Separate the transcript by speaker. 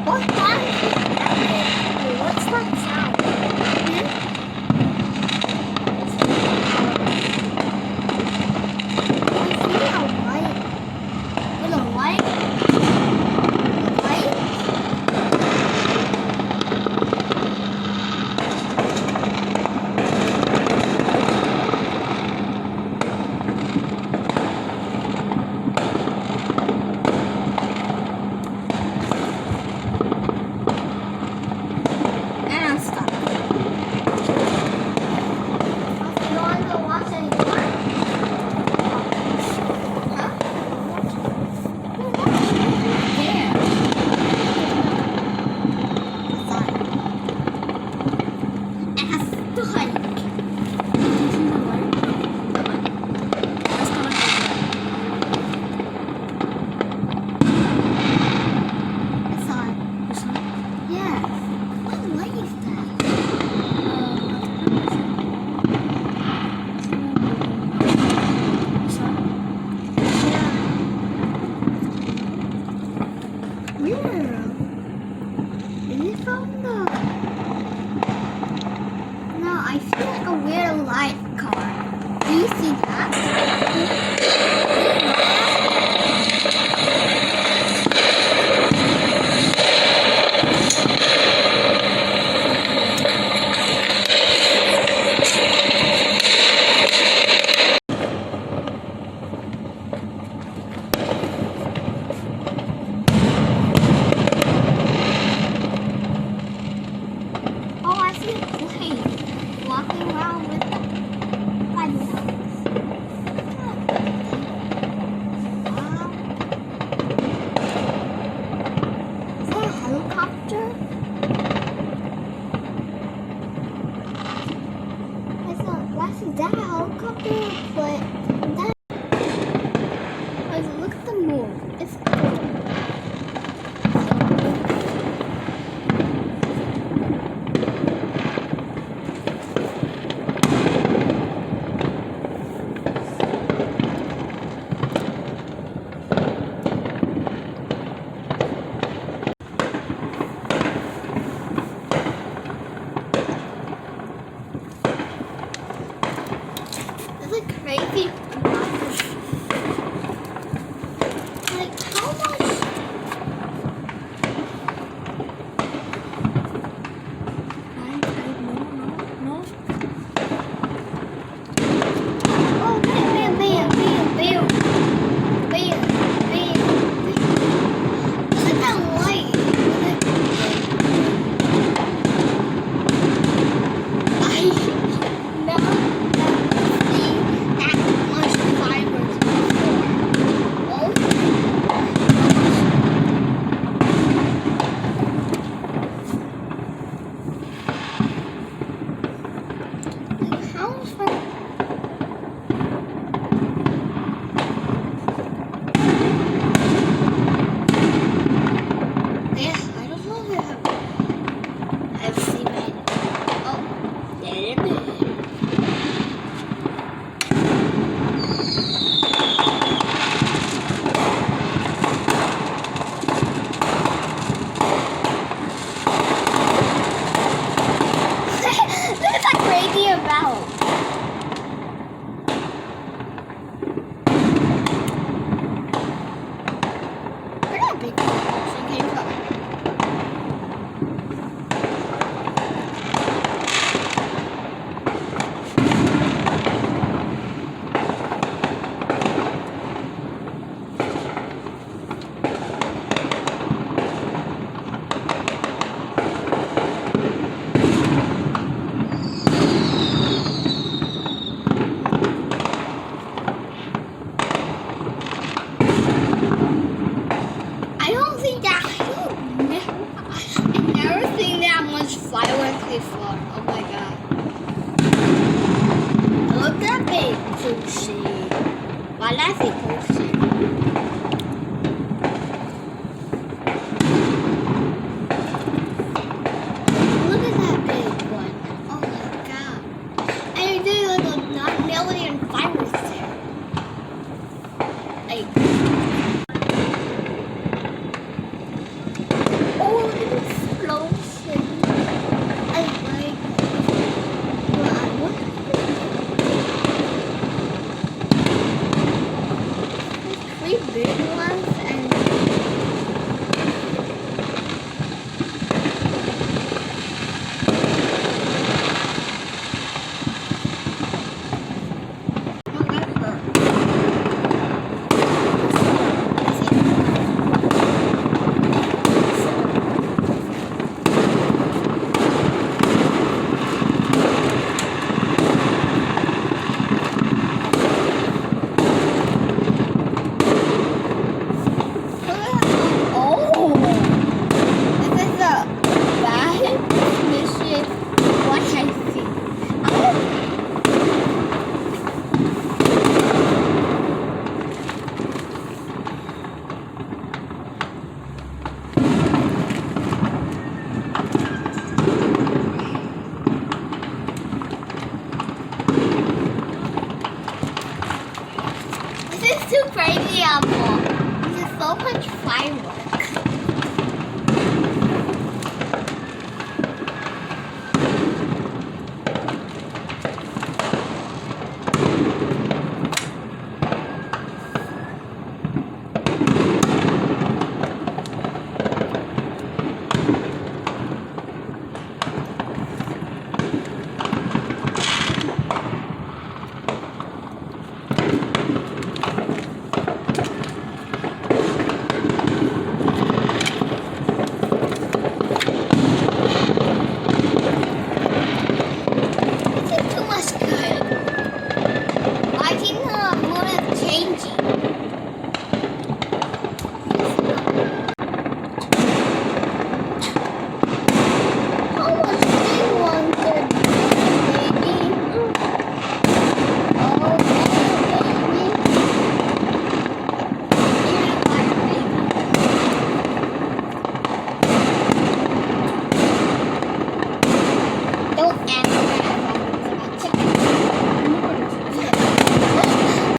Speaker 1: What what's that sound? I see a light. With a light? Light? And I'm stuck. You want to watch anymore? Huh? Yeah. And a story. It's on. Yes. What light is that? Where? Is it from the... No, I see like a weird light car. Do you see that? Oh, I see a plane walking around with the lights on. Is that a helicopter? Is that a helicopter? But that. Look at the moon. It's cool. It's like crazy. Like how much? No. Oh, bam, bam, bam, bam, bam, bam, bam. Look at that light. I never seen that much fireworks before. Oh. Like how much fire? Yeah, I don't know if I've seen it. Oh, there it is. What's that crazy about? Where that big thing came from? I don't think that. I've never seen that much fireworks before. Oh my god. Look at that big pussy. Why that's a pussy? Look at that big one. Oh my god. And there's like a 9 million fireworks there. Like. Oh,
Speaker 2: หัว